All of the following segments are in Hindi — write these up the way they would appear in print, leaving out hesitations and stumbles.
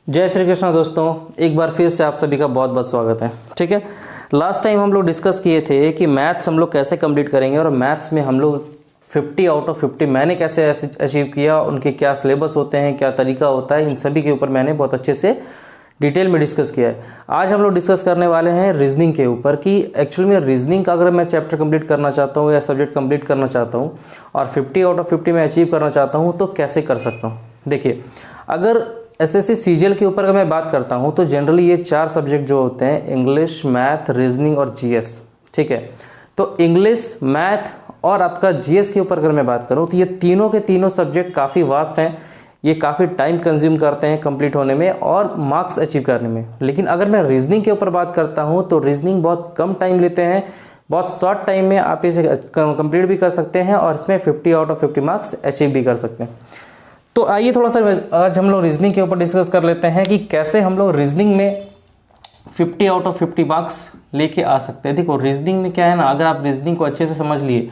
जय श्री कृष्ण दोस्तों, एक बार फिर से आप सभी का बहुत बहुत स्वागत है। ठीक है, लास्ट टाइम हम लोग डिस्कस किए थे कि मैथ्स हम लोग कैसे कंप्लीट करेंगे और मैथ्स में हम लोग 50 आउट ऑफ 50 मैंने कैसे अचीव किया, उनके क्या सिलेबस होते हैं, क्या तरीका होता है, इन सभी के ऊपर मैंने बहुत अच्छे से डिटेल में डिस्कस किया है। आज हम लोग डिस्कस करने वाले हैं रीजनिंग के ऊपर कि एक्चुअली में रीजनिंग का अगर मैं चैप्टर कंप्लीट करना चाहता हूँ या सब्जेक्ट कंप्लीट करना चाहता हूँ और 50 आउट ऑफ 50 में अचीव करना चाहता हूँ तो कैसे कर सकता हूँ। देखिए, अगर एसएससी सीजीएल के ऊपर अगर मैं बात करता हूँ तो जनरली ये 4 सब्जेक्ट जो होते हैं, इंग्लिश, मैथ, रीजनिंग और जीएस। ठीक है, तो इंग्लिश, मैथ और आपका जीएस के ऊपर अगर मैं बात करूँ तो ये तीनों के तीनों सब्जेक्ट काफ़ी वास्ट हैं, ये काफ़ी टाइम कंज्यूम करते हैं कंप्लीट होने में और मार्क्स अचीव करने में। लेकिन अगर मैं रीजनिंग के ऊपर बात करता हूँ तो रीजनिंग बहुत कम टाइम लेते हैं, बहुत शॉर्ट टाइम में आप इसे कंप्लीट भी कर सकते हैं और इसमें 50 आउट ऑफ 50 मार्क्स अचीव भी कर सकते हैं। तो आइए थोड़ा सा आज हम लोग रीजनिंग के ऊपर डिस्कस कर लेते हैं कि कैसे हम लोग रीजनिंग में 50 आउट ऑफ 50 मार्क्स लेके आ सकते हैं। देखो, रीजनिंग में क्या है ना, अगर आप रीजनिंग को अच्छे से समझ लिए,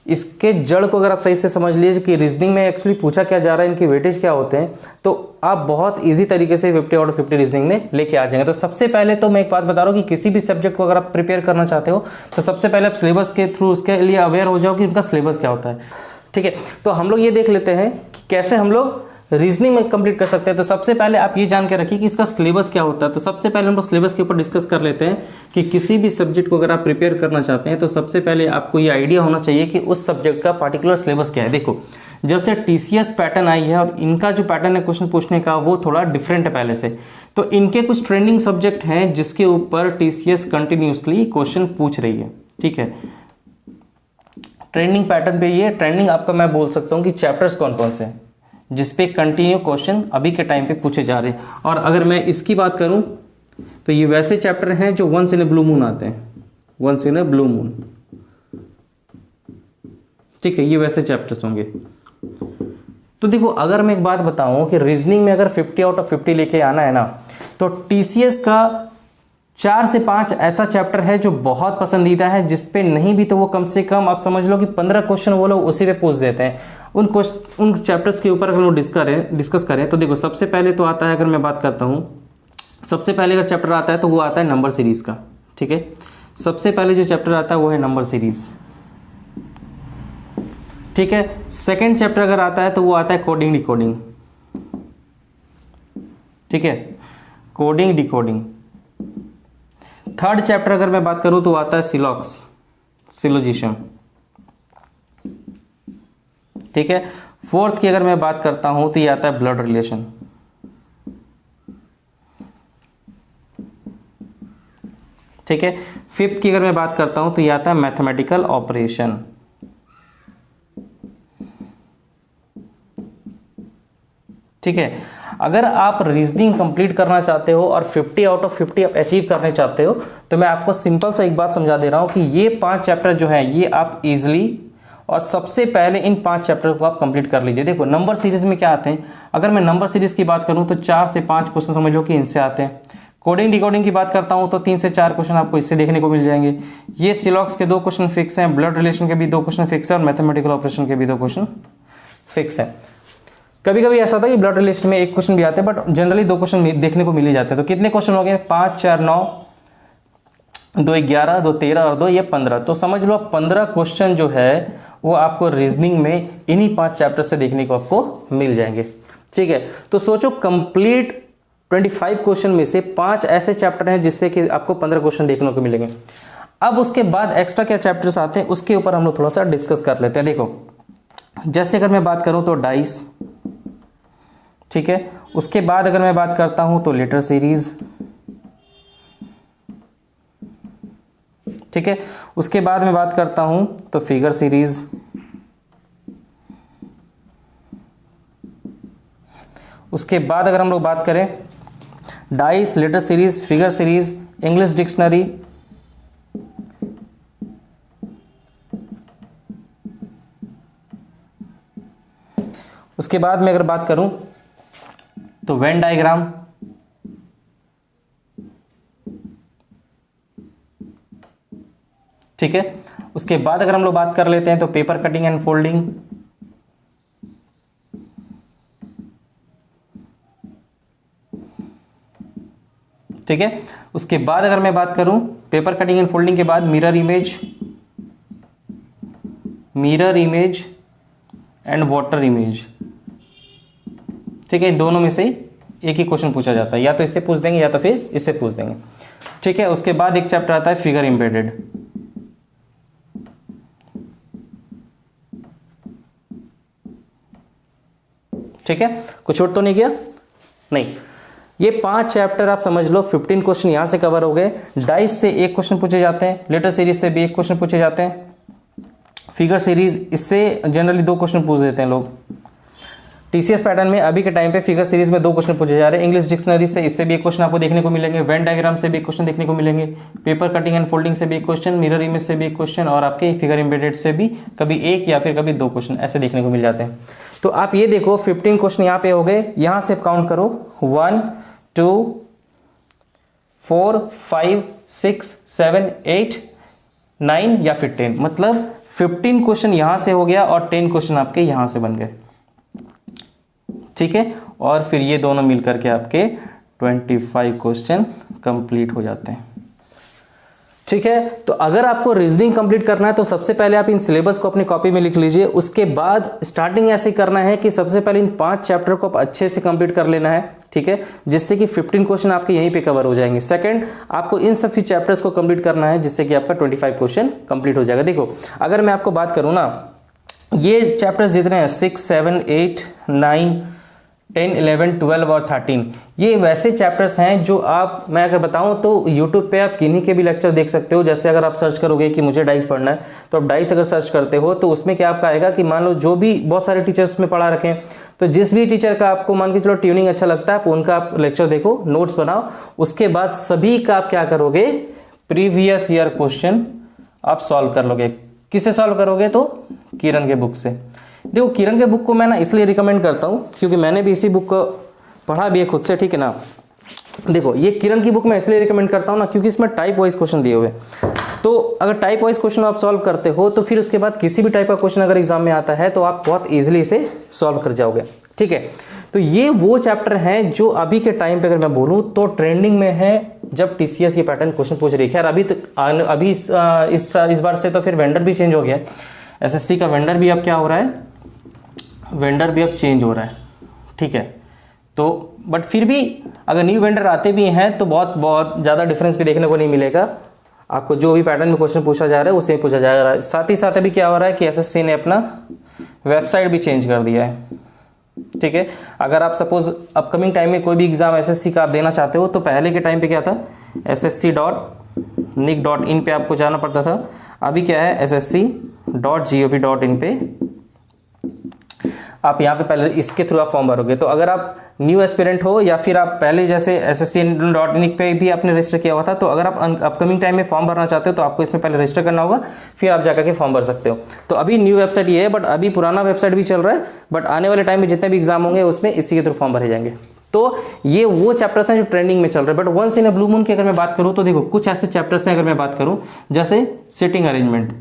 इसके जड़ को अगर आप सही से समझ लीजिए कि रीजनिंग में एक्चुअली पूछा क्या जा रहा है, इनके वेटेज क्या होते हैं, तो आप बहुत इजी तरीके से 50 आउट ऑफ 50 रीजनिंग में लेके आ जाएंगे। तो सबसे पहले तो मैं एक बात बता रहा हूँ कि किसी भी सब्जेक्ट को अगर आप प्रिपेयर करना चाहते हो तो सबसे पहले आप सिलेबस के थ्रू उसके लिए अवेयर हो जाओ कि उनका सिलेबस क्या होता है। ठीक है, तो हम लोग ये देख लेते हैं कि कैसे हम लोग रीजनिंग में कंप्लीट कर सकते हैं। तो सबसे पहले आप ये जान के रखिए कि इसका सिलेबस क्या होता है। तो सबसे पहले हम लोग सिलेबस के ऊपर डिस्कस कर लेते हैं कि किसी भी सब्जेक्ट को अगर आप प्रिपेयर करना चाहते हैं तो सबसे पहले आपको ये आइडिया होना चाहिए कि उस सब्जेक्ट का पार्टिकुलर सिलेबस क्या है। देखो, जब से टीसीएस पैटर्न आई है और इनका जो पैटर्न है क्वेश्चन पूछने का वो थोड़ा डिफरेंट है पहले से, तो इनके कुछ ट्रेंडिंग सब्जेक्ट हैं जिसके ऊपर टीसीएस कंटिन्यूसली क्वेश्चन पूछ रही है। ठीक है, ट्रेंडिंग पैटर्न पे ये ट्रेंडिंग आपका मैं बोल सकता हूँ कि चैप्टर्स कौन कौन से हैं जिसपे कंटिन्यू क्वेश्चन अभी के टाइम पे पूछे जा रहे हैं। और अगर मैं इसकी बात करूं तो ये वैसे चैप्टर हैं जो once in a blue moon आते हैं, once in a blue moon. ठीक है, ये वैसे चैप्टर्स होंगे। तो देखो, अगर मैं एक बात बताऊं कि रीजनिंग में अगर 50 आउट ऑफ 50 लेके आना है ना, तो टीसीएस का 4 से 5 ऐसा चैप्टर है जो बहुत पसंदीदा है, जिसपे नहीं भी तो वो कम से कम आप समझ लो कि 15 क्वेश्चन वो लोग उसी पे पूछ देते हैं। उन चैप्टर्स के ऊपर अगर हम डिस्कस करें तो देखो, सबसे पहले तो आता है, अगर मैं बात करता हूँ, सबसे पहले अगर चैप्टर आता है तो वो आता है नंबर सीरीज का। ठीक है, सबसे पहले जो चैप्टर आता है वो है नंबर सीरीज। ठीक है, सेकेंड चैप्टर अगर आता है तो वो आता है कोडिंग डिकोडिंग। ठीक है, कोडिंग डिकोडिंग। थर्ड चैप्टर अगर मैं बात करूं तो आता है सिलोजिज्म। ठीक है, फोर्थ की अगर मैं बात करता हूं तो ये आता है ब्लड रिलेशन। ठीक है, फिफ्थ की अगर मैं बात करता हूं तो ये आता है मैथमेटिकल ऑपरेशन। ठीक है, अगर आप रीजनिंग कंप्लीट करना चाहते हो और 50 आउट ऑफ 50 आप अचीव करने चाहते हो तो मैं आपको सिंपल सा एक बात समझा दे रहा हूं कि ये 5 चैप्टर जो है ये आप इजीली और सबसे पहले इन 5 चैप्टर को आप कंप्लीट कर लीजिए। देखो, नंबर सीरीज में क्या आते हैं, अगर मैं नंबर सीरीज की बात करूं तो 4 से 5 क्वेश्चन समझ लो कि इनसे आते हैं। कोडिंग डिकोडिंग की बात करता हूं तो 3 से 4 क्वेश्चन आपको इससे देखने को मिल जाएंगे। ये सिलॉक्स के 2 क्वेश्चन फिक्स हैं, ब्लड रिलेशन के भी 2 क्वेश्चन फिक्स है और मैथमेटिकल ऑपरेशन के भी 2 क्वेश्चन फिक्स है। कभी कभी ऐसा था कि ब्लड रिलेशन में 1 क्वेश्चन भी आते हैं, बट जनरली 2 क्वेश्चन देखने को मिल ही जाते हैं। तो कितने क्वेश्चन हो गए, 5 4 9, 2 11, 2 13 और 2 ये 15। तो समझ लो 15 क्वेश्चन जो है वो आपको रीजनिंग में इन्हीं 5 चैप्टर से देखने को आपको मिल जाएंगे। ठीक है, तो सोचो कंप्लीट 25 क्वेश्चन में से 5 ऐसे चैप्टर हैं जिससे कि आपको 15 क्वेश्चन देखने को मिलेंगे। अब उसके बाद एक्स्ट्रा क्या चैप्टर्स आते हैं उसके ऊपर हम लोग थोड़ा सा डिस्कस कर लेते हैं। देखो, जैसे अगर मैं बात करूं तो डाइस। ठीक है, उसके बाद अगर मैं बात करता हूं तो लेटर सीरीज। ठीक है, उसके बाद मैं बात करता हूं तो फिगर सीरीज। उसके बाद अगर हम लोग बात करें dice, letter series, figure series, English dictionary. उसके बाद मैं अगर बात करूं तो वेन डायग्राम। ठीक है, उसके बाद अगर हम लोग बात कर लेते हैं तो पेपर कटिंग एंड फोल्डिंग। ठीक है। उसके बाद अगर मैं बात करूं पेपर कटिंग एंड फोल्डिंग के बाद mirror image and water image, ठीक है। इन दोनों में से एक ही क्वेश्चन पूछा जाता है, या तो इससे पूछ देंगे या तो फिर इससे पूछ देंगे, ठीक है। उसके बाद एक चैप्टर आता है फिगर एम्बेडेड, ठीक है। कुछ और तो नहीं किया? नहीं। ये 5 चैप्टर आप समझ लो, 15 क्वेश्चन यहां से कवर हो गए। डाइस से एक क्वेश्चन पूछे जाते हैं, लेटर सीरीज से भी एक क्वेश्चन पूछे जाते हैं, फिगर सीरीज इससे जनरली 2 क्वेश्चन पूछ देते हैं लोग। टीसीएस पैटर्न में अभी के टाइम पे फिगर सीरीज में 2 क्वेश्चन पूछे जा रहे हैं। इंग्लिश डिक्शनरी से इससे भी एक क्वेश्चन आपको देखने को मिलेंगे, वेन डायग्राम से भी एक क्वेश्चन देखने को मिलेंगे, पेपर कटिंग एंड फोल्डिंग से भी एक क्वेश्चन, मिरर इमेज से भी एक क्वेश्चन, और आपके फिगर एम्बेडेड से भी कभी एक या फिर कभी 2 क्वेश्चन ऐसे देखने को मिल जाते हैं। तो आप ये देखो 15 क्वेश्चन यहाँ पे हो गए। यहाँ से काउंट करो 1 2 4 5 6 7 8 9 या फिर 10, मतलब 15 क्वेश्चन यहां से हो गया और 10 क्वेश्चन आपके यहां से बन गए, ठीक है। और फिर ये दोनों मिलकर के आपके 25 क्वेश्चन कंप्लीट हो जाते हैं, ठीक है। तो अगर आपको रीजनिंग कंप्लीट करना है तो सबसे पहले आप इन सिलेबस को अपनी कॉपी में लिख लीजिए। उसके बाद स्टार्टिंग ऐसे करना है कि सबसे पहले इन 5 चैप्टर को आप अच्छे से कंप्लीट कर लेना है, ठीक है, जिससे कि 15 क्वेश्चन आपके यहीं पे कवर हो जाएंगे। सेकंड, आपको इन सभी चैप्टर्स को कंप्लीट करना है जिससे कि आपका 25 क्वेश्चन कंप्लीट हो जाएगा। देखो अगर मैं आपको बात करूँ ना, ये चैप्टर्स जितने हैं 6 7 8 9 10 11 12 और 13, ये वैसे चैप्टर्स हैं जो आप, मैं अगर बताऊं तो यूट्यूब पे आप किन्हीं के भी लेक्चर देख सकते हो। जैसे अगर आप सर्च करोगे कि मुझे डाइस पढ़ना है, तो आप डाइस अगर सर्च करते हो तो उसमें क्या आपका आएगा कि मान लो जो भी बहुत सारे टीचर्स में पढ़ा रखे हैं, तो जिस भी टीचर का आपको मान के चलो ट्यूनिंग अच्छा लगता है, उनका आप लेक्चर देखो, नोट्स बनाओ। उसके बाद सभी का आप क्या करोगे, प्रीवियस ईयर क्वेश्चन आप सॉल्व कर लोगे। किससे सॉल्व करोगे? तो किरण के बुक से। देखो किरण के बुक को मैं ना इसलिए रिकमेंड करता हूँ क्योंकि मैंने भी इसी बुक को पढ़ा भी है खुद से, ठीक है ना। देखो ये किरण की बुक मैं इसलिए रिकमेंड करता हूँ ना क्योंकि इसमें टाइप वाइज क्वेश्चन दिए हुए, तो अगर टाइप वाइज क्वेश्चन आप सॉल्व करते हो तो फिर उसके बाद किसी भी टाइप का क्वेश्चन अगर एग्जाम में आता है तो आप बहुत ईजिली इसे सॉल्व कर जाओगे, ठीक है। तो ये वो चैप्टर हैं जो अभी के टाइम पे अगर मैं बोलूँ तो ट्रेंडिंग में है, जब टीसीएस ये पैटर्न क्वेश्चन पूछ रही है। अभी इस बार से तो फिर वेंडर भी चेंज हो गया है, एसएससी का वेंडर भी अब क्या हो रहा है, वेंडर भी अब चेंज हो रहा है, ठीक है। तो बट फिर भी अगर न्यू वेंडर आते भी हैं तो बहुत ज़्यादा डिफरेंस भी देखने को नहीं मिलेगा आपको। जो भी पैटर्न में क्वेश्चन पूछा जा रहा है उसे पूछा जा रहा है। साथ ही साथ अभी क्या हो रहा है कि एसएससी ने अपना वेबसाइट भी चेंज कर दिया है, ठीक है। अगर आप सपोज अपकमिंग टाइम में कोई भी एग्जाम एसएससी का आप देना चाहते हो तो पहले के टाइम पे क्या था, ssc.nic.in पे आपको जाना पड़ता था। अभी क्या है, ssc.gov.in पे आप यहाँ पे पहले इसके थ्रू आप फॉर्म भरोगे। तो अगर आप न्यू एस्पिरेंट हो या फिर आप पहले जैसे ssc.in पे भी आपने रजिस्टर किया हुआ था, तो अगर आप अपकमिंग टाइम में फॉर्म भरना चाहते हो तो आपको इसमें पहले रजिस्टर करना होगा, फिर आप जाकर के फॉर्म भर सकते हो। तो अभी न्यू वेबसाइट ये है, बट अभी पुराना वेबसाइट भी चल रहा है, बट आने वाले टाइम में जितने भी एग्जाम होंगे उसमें इसी के थ्रू फॉर्म भरे जाएंगे। तो ये वो चैप्टर्स हैं जो ट्रेंडिंग में चल रहे हैं। But once in a blue moon की अगर मैं बात करूँ तो देखो कुछ ऐसे चैप्टर्स हैं, अगर मैं बात करूँ जैसे सिटिंग अरेंजमेंट,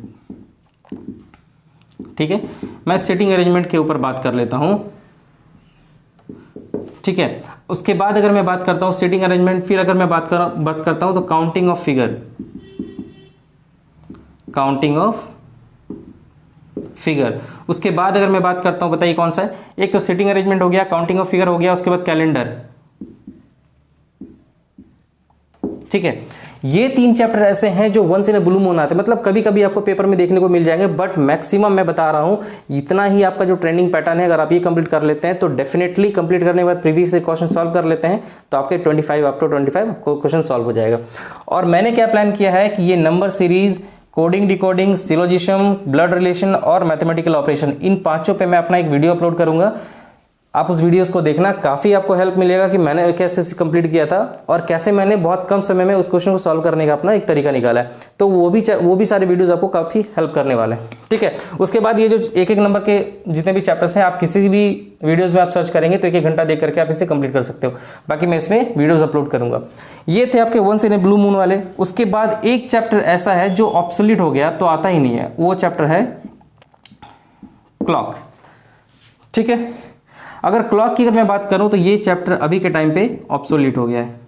ठीक है। मैं सिटिंग अरेंजमेंट के ऊपर बात कर लेता हूं, ठीक है। उसके बाद अगर मैं बात करता हूं सिटिंग अरेंजमेंट, फिर अगर मैं बात करता हूं तो काउंटिंग ऑफ फिगर, उसके बाद अगर मैं बात करता हूं, बताइए कौन सा है। एक तो सिटिंग अरेंजमेंट हो गया, काउंटिंग ऑफ फिगर हो गया, उसके बाद कैलेंडर, ठीक है। ये 3 चैप्टर ऐसे हैं जो once in a blue moon आते हैं, मतलब कभी कभी आपको पेपर में देखने को मिल जाएंगे, बट मैक्सिमम मैं बता रहा हूं इतना ही आपका जो ट्रेंडिंग पैटर्न है, अगर आप ये कंप्लीट कर लेते हैं तो डेफिनेटली कंप्लीट करने के बाद प्रीवियस क्वेश्चन सॉल्व कर लेते हैं तो आपके 25 क्वेश्चन सॉल्व हो जाएगा। और मैंने क्या प्लान किया है कि ये number series, coding decoding, syllogism, blood relation और मैथमेटिकल ऑपरेशन, इन 5 पे मैं अपना एक वीडियो अपलोड करूंगा। आप उस वीडियोस को देखना, काफ़ी आपको हेल्प मिलेगा कि मैंने कैसे कंप्लीट किया था और कैसे मैंने बहुत कम समय में उस क्वेश्चन को सॉल्व करने का अपना एक तरीका निकाला है। तो वो भी सारे वीडियोस आपको काफ़ी हेल्प करने वाले हैं, ठीक है। उसके बाद ये जो एक नंबर के जितने भी चैप्टर्स हैं, आप किसी भी वीडियोज़ में आप सर्च करेंगे तो 1 घंटा देख करके आप इसे कंप्लीट कर सकते हो। बाकी मैं इसमें वीडियोज़ अपलोड करूंगा। ये थे आपके once in a blue moon वाले। उसके बाद एक चैप्टर ऐसा है जो ऑब्सोलीट हो गया, तो आता ही नहीं है, वो चैप्टर है क्लॉक, ठीक है। अगर क्लॉक की अगर मैं बात करूं तो ये चैप्टर अभी के टाइम पे ऑब्सोलीट हो गया है।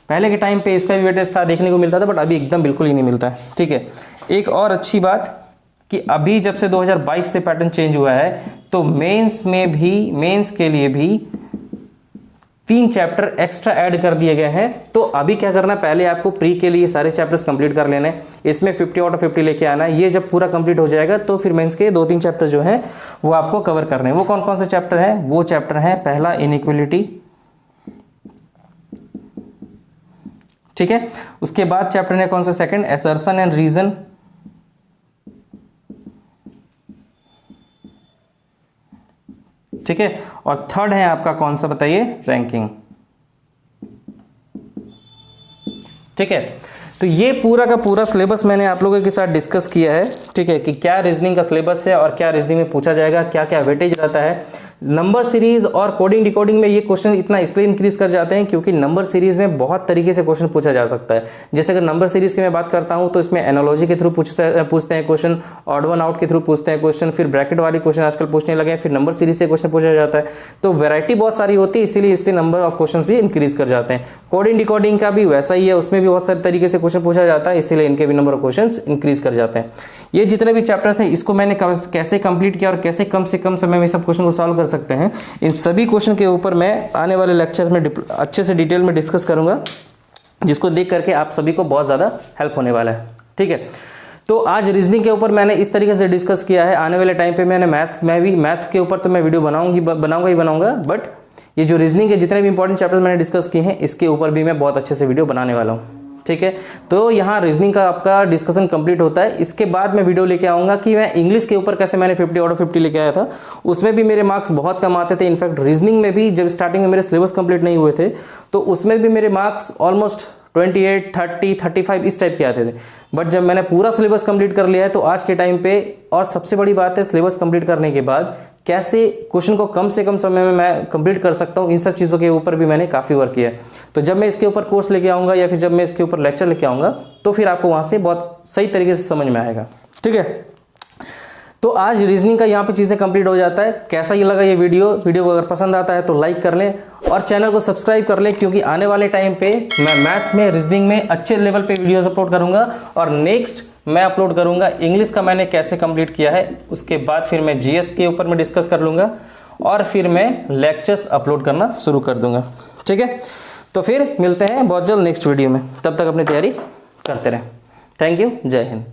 पहले के टाइम पे इसका भी वेटेज था, देखने को मिलता था, बट अभी एकदम बिल्कुल ही नहीं मिलता है। ठीक है, एक और अच्छी बात कि अभी जब से 2022 से पैटर्न चेंज हुआ है तो मेंस के लिए भी 3 चैप्टर एक्स्ट्रा ऐड कर दिए गए हैं। तो अभी क्या करना है, पहले आपको प्री के लिए सारे चैप्टर्स कंप्लीट कर लेने, इसमें 50 आउट ऑफ 50 लेके आना है। ये जब पूरा कंप्लीट हो जाएगा तो फिर मेंस के 2-3 चैप्टर जो हैं वो आपको कवर करने हैं। वो कौन कौन से चैप्टर हैं? वो चैप्टर है पहला इनइक्वलिटी, ठीक है। उसके बाद चैप्टर है कौन सा? सेकंड असर्शन एंड रीजन, ठीक है। और थर्ड है आपका कौन सा बताइए? रैंकिंग, ठीक है। तो ये पूरा का पूरा सिलेबस मैंने आप लोगों के साथ डिस्कस किया है, ठीक है, कि क्या रीजनिंग का सिलेबस है और क्या रीजनिंग में पूछा जाएगा, क्या क्या वेटेज रहता है। नंबर सीरीज और कोडिंग डिकोडिंग में ये क्वेश्चन इतना इसलिए इंक्रीज कर जाते हैं क्योंकि नंबर सीरीज में बहुत तरीके से क्वेश्चन पूछा जा सकता है। जैसे अगर नंबर सीरीज की मैं बात करता हूं तो इसमें एनालॉजी के थ्रू पूछते हैं क्वेश्चन, ऑड वन आउट के थ्रू पूछते हैं क्वेश्चन, फिर ब्रैकेट वाले क्वेश्चन आजकल पूछने लगे हैं, फिर नंबर सीरीज से क्वेश्चन पूछा जाता है। तो वैरायटी बहुत सारी होती है, इसीलिए इससे नंबर ऑफ क्वेश्चन भी इंक्रीज कर जाते हैं। कोडिंग डिकोडिंग का भी वैसा ही है, उसमें भी बहुत सारे तरीके से क्वेश्चन पूछा जाता है, इसीलिए इनके भी नंबर ऑफ क्वेश्चन इंक्रीज कर जाते हैं। ये जितने भी चैप्टर्स हैं इसको मैंने कैसे कंप्लीट किया और कैसे कम से कम समय में सब क्वेश्चन को सॉल्व कर सकते हैं, इन सभी क्वेश्चन के ऊपर मैं आने वाले लेक्चर में अच्छे से डिटेल में डिस्कस करूंगा, जिसको देख करके आप सभी को बहुत ज़्यादा हेल्प होने वाला है। ठीक है, तो आज रीजनिंग के ऊपर मैंने इस तरीके से डिस्कस किया है। आने वाले टाइम पे मैंने मैथ्स के ऊपर तो मैं वीडियो बनाऊंगा, बट ये जो रीजनिंग के जितने भी इंपॉर्टेंट चैप्टर्स मैंने डिस्कस किए हैं इसके ऊपर भी मैं बहुत अच्छे से वीडियो बनाने वाला हूँ। ठीक है, तो यहाँ रीजनिंग का आपका डिस्कशन कंप्लीट होता है। इसके बाद मैं वीडियो लेके आऊँगा कि मैं इंग्लिश के ऊपर कैसे मैंने 50 आउट ऑफ 50 लेके आया था। उसमें भी मेरे मार्क्स बहुत कम आते थे। इनफैक्ट रीजनिंग में भी जब स्टार्टिंग में मेरे सिलेबस कंप्लीट नहीं हुए थे तो उसमें भी मेरे मार्क्स ऑलमोस्ट 28, 30, 35 इस टाइप के आते थे। बट जब मैंने पूरा सिलेबस कंप्लीट कर लिया है तो आज के टाइम पे, और सबसे बड़ी बात है सिलेबस कंप्लीट करने के बाद कैसे क्वेश्चन को कम से कम समय में मैं कंप्लीट कर सकता हूँ, इन सब चीज़ों के ऊपर भी मैंने काफ़ी वर्क किया है। तो जब मैं इसके ऊपर कोर्स लेके आऊँगा या फिर जब मैं इसके ऊपर लेक्चर लेके आऊँगा तो फिर आपको वहाँ से बहुत सही तरीके से समझ में आएगा। ठीक है, तो आज रीजनिंग का यहाँ पे चीज़ें कंप्लीट हो जाता है। कैसा ये लगा ये वीडियो को अगर पसंद आता है तो लाइक कर लें और चैनल को सब्सक्राइब कर लें, क्योंकि आने वाले टाइम पे मैं मैथ्स में, रीजनिंग में अच्छे लेवल पे वीडियोस अपलोड करूँगा। और नेक्स्ट मैं अपलोड करूँगा इंग्लिश का मैंने कैसे कंप्लीट किया है, उसके बाद फिर मैं जीएस के ऊपर मैं डिस्कस कर लूँगा और फिर मैं लेक्चर्स अपलोड करना शुरू कर दूँगा। ठीक है, तो फिर मिलते हैं बहुत जल्द नेक्स्ट वीडियो में। तब तक अपनी तैयारी करते रहें। थैंक यू, जय हिंद।